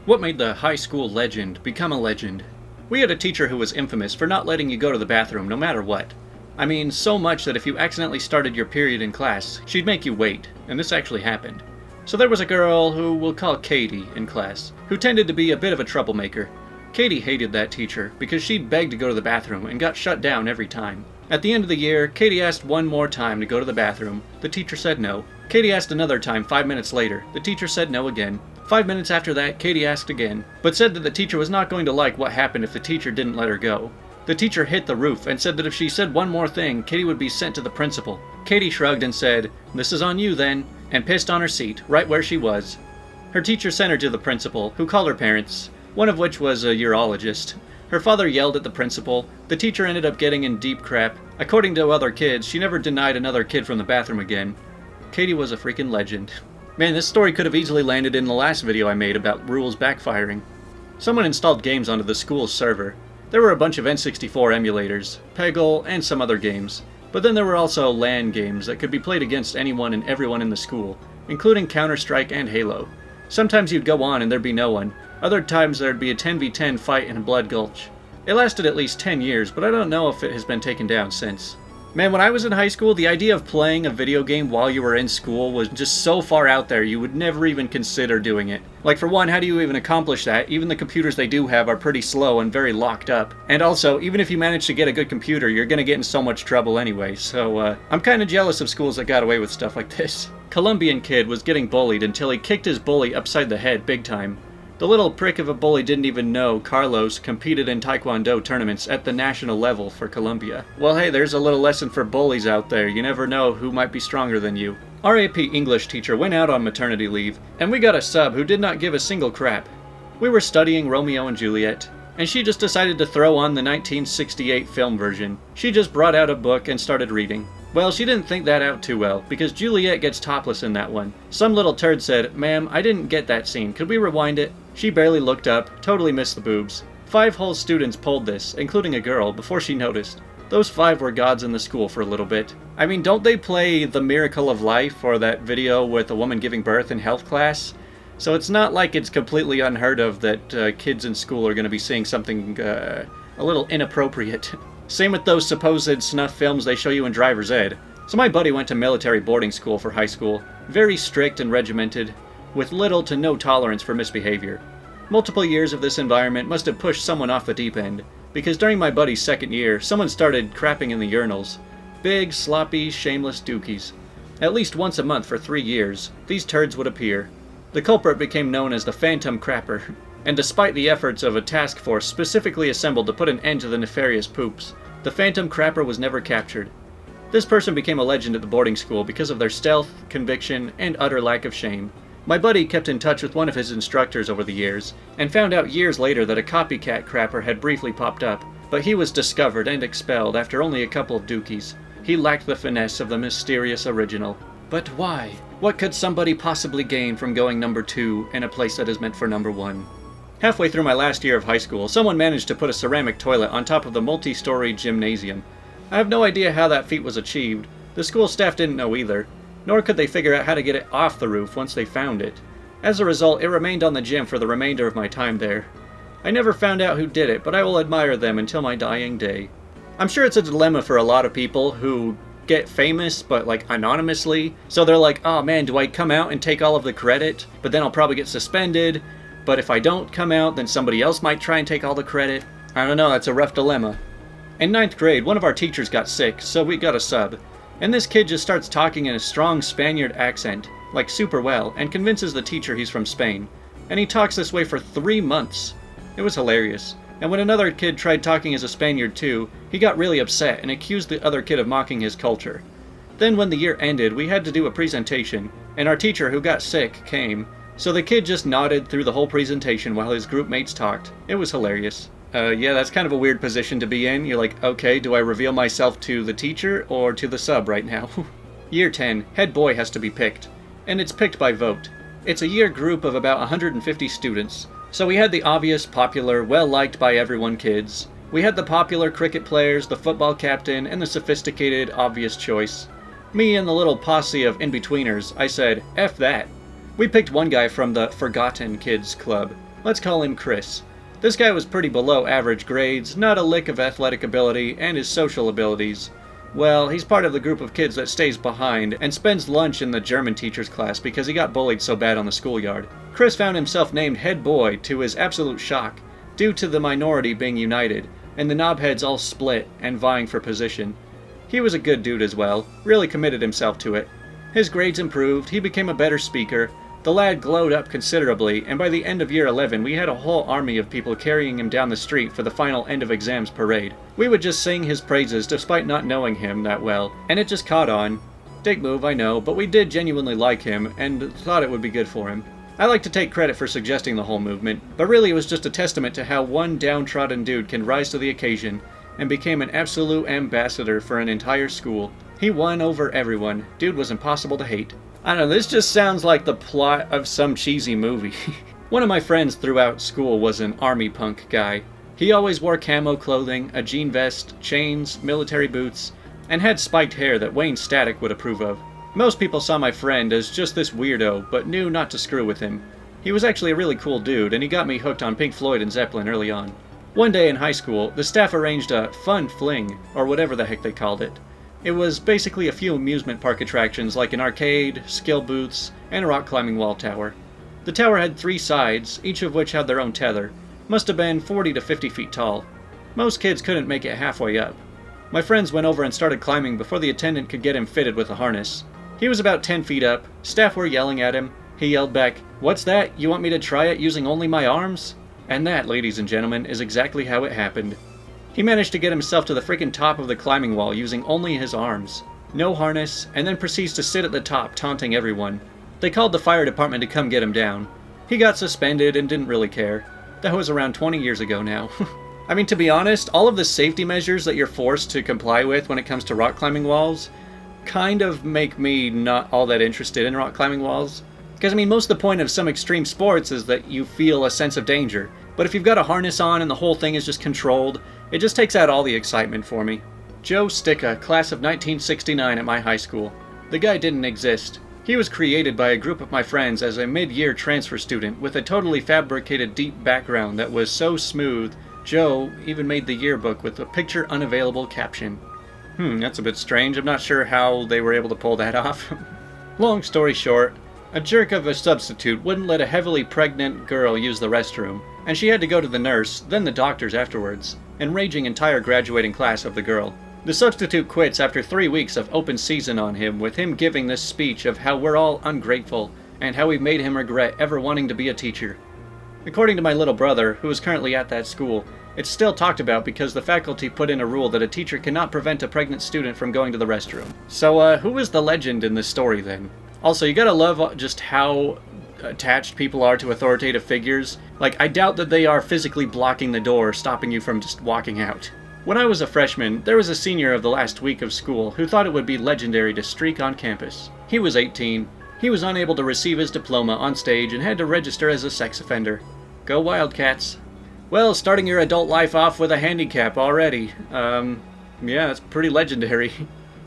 What made the high school legend become a legend? We had a teacher who was infamous for not letting you go to the bathroom no matter what. I mean, so much that if you accidentally started your period in class, she'd make you wait, and this actually happened. So there was a girl who we'll call Katie in class, who tended to be a bit of a troublemaker. Katie hated that teacher because she'd begged to go to the bathroom and got shut down every time. At the end of the year, Katie asked one more time to go to the bathroom. The teacher said no. Katie asked another time 5 minutes later. The teacher said no again. 5 minutes after that, Katie asked again, but said that the teacher was not going to like what happened if the teacher didn't let her go. The teacher hit the roof and said that if she said one more thing, Katie would be sent to the principal. Katie shrugged and said, "This is on you then," and pissed on her seat, right where she was. Her teacher sent her to the principal, who called her parents, one of which was a urologist. Her father yelled at the principal. The teacher ended up getting in deep crap. According to other kids, she never denied another kid from the bathroom again. Katie was a freaking legend. Man, this story could have easily landed in the last video I made about rules backfiring. Someone installed games onto the school's server. There were a bunch of N64 emulators, Peggle, and some other games. But then there were also LAN games that could be played against anyone and everyone in the school, including Counter-Strike and Halo. Sometimes you'd go on and there'd be no one. Other times there'd be a 10v10 fight in Blood Gulch. It lasted at least 10 years, but I don't know if it has been taken down since. Man, when I was in high school, the idea of playing a video game while you were in school was just so far out there you would never even consider doing it. Like, for one, how do you even accomplish that? Even the computers they do have are pretty slow and very locked up. And also, even if you manage to get a good computer, you're gonna get in so much trouble anyway, so I'm kinda jealous of schools that got away with stuff like this. Colombian kid was getting bullied until he kicked his bully upside the head big time. The little prick of a bully didn't even know Carlos competed in Taekwondo tournaments at the national level for Colombia. Well, hey, there's a little lesson for bullies out there. You never know who might be stronger than you. Our AP English teacher went out on maternity leave, and we got a sub who did not give a single crap. We were studying Romeo and Juliet, and she just decided to throw on the 1968 film version. She just brought out a book and started reading. Well, she didn't think that out too well, because Juliet gets topless in that one. Some little turd said, "Ma'am, I didn't get that scene. Could we rewind it?" She barely looked up, totally missed the boobs. 5 whole students pulled this, including a girl, before she noticed. Those 5 were gods in the school for a little bit. I mean, don't they play The Miracle of Life, or that video with a woman giving birth in health class? So it's not like it's completely unheard of that kids in school are going to be seeing something a little inappropriate. Same with those supposed snuff films they show you in driver's ed. So my buddy went to military boarding school for high school. Very strict and regimented, with little to no tolerance for misbehavior. Multiple years of this environment must have pushed someone off the deep end, because during my buddy's second year, someone started crapping in the urinals. Big, sloppy, shameless dookies. At least once a month for 3 years, these turds would appear. The culprit became known as the Phantom Crapper, and despite the efforts of a task force specifically assembled to put an end to the nefarious poops, the Phantom Crapper was never captured. This person became a legend at the boarding school because of their stealth, conviction, and utter lack of shame. My buddy kept in touch with one of his instructors over the years, and found out years later that a copycat crapper had briefly popped up, but he was discovered and expelled after only a couple of dookies. He lacked the finesse of the mysterious original. But why? What could somebody possibly gain from going number 2 in a place that is meant for number 1? Halfway through my last year of high school, someone managed to put a ceramic toilet on top of the multi-story gymnasium. I have no idea how that feat was achieved. The school staff didn't know either, nor could they figure out how to get it off the roof once they found it. As a result, it remained on the gym for the remainder of my time there. I never found out who did it, but I will admire them until my dying day. I'm sure it's a dilemma for a lot of people who get famous, but like anonymously. So they're like, oh man, do I come out and take all of the credit? But then I'll probably get suspended. But if I don't come out, then somebody else might try and take all the credit. I don't know, that's a rough dilemma. In 9th grade, one of our teachers got sick, so we got a sub. And this kid just starts talking in a strong Spaniard accent, like super well, and convinces the teacher he's from Spain. And he talks this way for 3 months. It was hilarious. And when another kid tried talking as a Spaniard too, he got really upset and accused the other kid of mocking his culture. Then when the year ended, we had to do a presentation, and our teacher who got sick came. So the kid just nodded through the whole presentation while his group mates talked. It was hilarious. Yeah, that's kind of a weird position to be in. You're like, okay, do I reveal myself to the teacher or to the sub right now? Year 10, head boy has to be picked. And it's picked by vote. It's a year group of about 150 students. So we had the obvious, popular, well-liked by everyone kids. We had the popular cricket players, the football captain, and the sophisticated, obvious choice. Me and the little posse of in-betweeners, I said, F that. We picked one guy from the Forgotten Kids Club. Let's call him Chris. This guy was pretty below average grades, not a lick of athletic ability, and his social abilities, well, he's part of the group of kids that stays behind and spends lunch in the German teacher's class because he got bullied so bad on the schoolyard. Chris found himself named head boy to his absolute shock, due to the minority being united, and the knobheads all split and vying for position. He was a good dude as well, really committed himself to it. His grades improved, he became a better speaker, the lad glowed up considerably, and by the end of year 11 we had a whole army of people carrying him down the street for the final end of exams parade. We would just sing his praises despite not knowing him that well, and it just caught on. Dick move, I know, but we did genuinely like him, and thought it would be good for him. I like to take credit for suggesting the whole movement, but really it was just a testament to how one downtrodden dude can rise to the occasion, and became an absolute ambassador for an entire school. He won over everyone. Dude was impossible to hate. I don't know, this just sounds like the plot of some cheesy movie. One of my friends throughout school was an army punk guy. He always wore camo clothing, a jean vest, chains, military boots, and had spiked hair that Wayne Static would approve of. Most people saw my friend as just this weirdo, but knew not to screw with him. He was actually a really cool dude, and he got me hooked on Pink Floyd and Zeppelin early on. One day in high school, the staff arranged a fun fling, or whatever the heck they called it. It was basically a few amusement park attractions like an arcade, skill booths, and a rock climbing wall tower. The tower had 3 sides, each of which had their own tether. Must have been 40 to 50 feet tall. Most kids couldn't make it halfway up. My friends went over and started climbing before the attendant could get him fitted with a harness. He was about 10 feet up, staff were yelling at him. He yelled back, "What's that? You want me to try it using only my arms?" And that, ladies and gentlemen, is exactly how it happened. He managed to get himself to the freaking top of the climbing wall using only his arms. No harness, and then proceeds to sit at the top taunting everyone. They called the fire department to come get him down. He got suspended and didn't really care. That was around 20 years ago now. I mean, to be honest, all of the safety measures that you're forced to comply with when it comes to rock climbing walls kind of make me not all that interested in rock climbing walls. Because, I mean, most of the point of some extreme sports is that you feel a sense of danger. But if you've got a harness on and the whole thing is just controlled, it just takes out all the excitement for me. Joe Sticka, class of 1969 at my high school. The guy didn't exist. He was created by a group of my friends as a mid-year transfer student with a totally fabricated deep background that was so smooth, Joe even made the yearbook with a picture unavailable caption. That's a bit strange. I'm not sure how they were able to pull that off. Long story short, a jerk of a substitute wouldn't let a heavily pregnant girl use the restroom, and she had to go to the nurse, then the doctors afterwards, enraging entire graduating class of the girl. The substitute quits after 3 weeks of open season on him, with him giving this speech of how we're all ungrateful, and how we've made him regret ever wanting to be a teacher. According to my little brother, who is currently at that school, it's still talked about because the faculty put in a rule that a teacher cannot prevent a pregnant student from going to the restroom. So, who is the legend in this story then? Also, you gotta love just how attached people are to authoritative figures. Like, I doubt that they are physically blocking the door, stopping you from just walking out. When I was a freshman, there was a senior of the last week of school who thought it would be legendary to streak on campus. He was 18. He was unable to receive his diploma on stage and had to register as a sex offender. Go Wildcats. Well, starting your adult life off with a handicap already. Yeah, that's pretty legendary.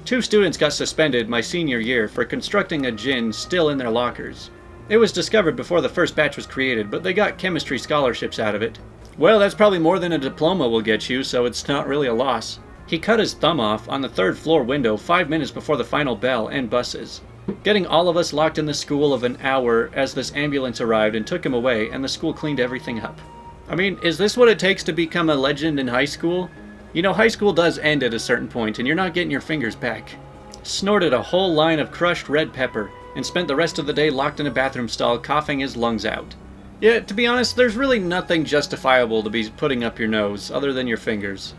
2 students got suspended my senior year for constructing a gin still in their lockers. It was discovered before the first batch was created, but they got chemistry scholarships out of it. Well, that's probably more than a diploma will get you, so it's not really a loss. He cut his thumb off on the 3rd floor window 5 minutes before the final bell and buses, getting all of us locked in the school of an hour as this ambulance arrived and took him away, and the school cleaned everything up. I mean, is this what it takes to become a legend in high school? You know, high school does end at a certain point, and you're not getting your fingers back. Snorted a whole line of crushed red pepper, and spent the rest of the day locked in a bathroom stall coughing his lungs out. Yeah, to be honest, there's really nothing justifiable to be putting up your nose, other than your fingers.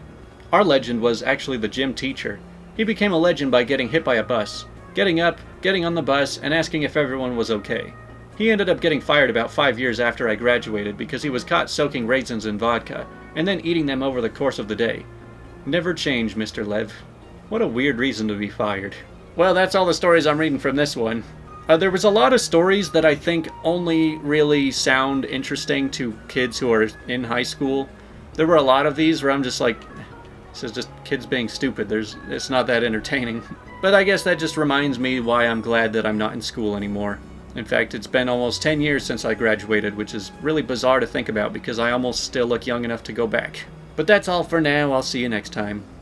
Our legend was actually the gym teacher. He became a legend by getting hit by a bus, getting up, getting on the bus, and asking if everyone was okay. He ended up getting fired about 5 years after I graduated because he was caught soaking raisins in vodka, and then eating them over the course of the day. Never change, Mr. Lev. What a weird reason to be fired. Well, that's all the stories I'm reading from this one. There was a lot of stories that I think only really sound interesting to kids who are in high school. There were a lot of these where I'm just like, this is just kids being stupid. It's not that entertaining. But I guess that just reminds me why I'm glad that I'm not in school anymore. In fact, it's been almost 10 years since I graduated, which is really bizarre to think about because I almost still look young enough to go back. But that's all for now. I'll see you next time.